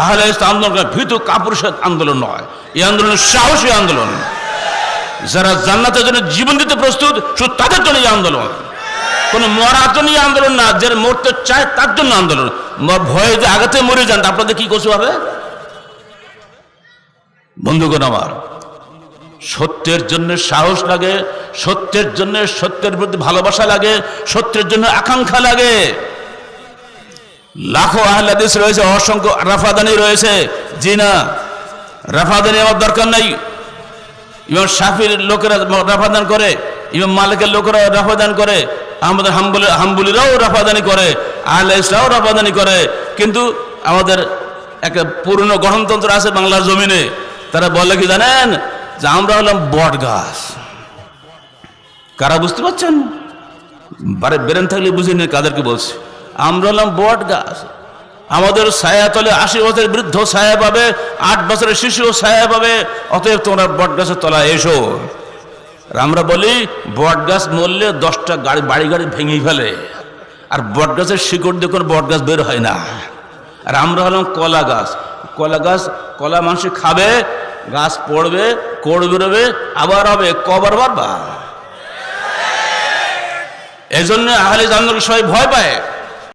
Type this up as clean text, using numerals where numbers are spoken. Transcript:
আহলে ইসলাম আন্দোলন ভীতু কাপুরুষের আন্দোলন নয়, এই আন্দোলন সাহসী আন্দোলন। যারা জান্নাতের জন্য জীবন দিতে প্রস্তুত শুধু তাদের জন্য এই আন্দোলন, কোন মরার জন্য এই আন্দোলন না। যে মরতে চায় তার জন্য আন্দোলন। ভয়ে যে আগাতে মরে যান আপনাদের কি কিছু হবে? বন্ধুগণ আমার, সত্যের জন্য সাহস লাগে, সত্যের জন্য সত্যের প্রতি ভালোবাসা লাগে, সত্যের জন্য আকাঙ্ক্ষা লাগে। লাখো আহলে হাদিস রয়েছে, অসংখ্য রাফাদানি রয়েছে। জি না, রাফাদানি আমার দরকার নাই। ইমাম শাফির লোকেরা রাফাদান করে, ইমাম মালিকের লোকেরা রাফাদান করে, আমাদের হাম্বলিরাও রাফাদানি করে, আহলে ইসলামও রাফাদানি করে। কিন্তু আমাদের একটা পুরনো গঠনতন্ত্র আছে বাংলার জমিনে, তারা বলে কি জানেন? যে আমরা হলাম বট গাছ। কারা বুঝতে পারছেন? বেরেন থাকলে বুঝে নিন কাদেরকে বলছে। আমরা হলাম বট গাছ, আমাদের ছায়া তলে 80 বছরের বৃদ্ধ ছায়া পাবে, 8 বছরের শিশুও ছায়া পাবে, অতএব তোমরা বট গাছের তলায় এসো। আর আমরা বলি বট গাছ মরলে 10টা বাড়ি গাড়ি ভেঙে ফেলে, আর বট গাছের শিকড় দিয়ে কোনো বট গাছ বের হয় না। আর আমরা হলাম কলা গাছ। কলা গাছ, কলা মানুষ খাবে, গাছ পড়বে, কোড় বেরোবে, আবার হবে, কবার বারবার। এই জন্য আহলে জান্নাত সবাই ভয় পায়।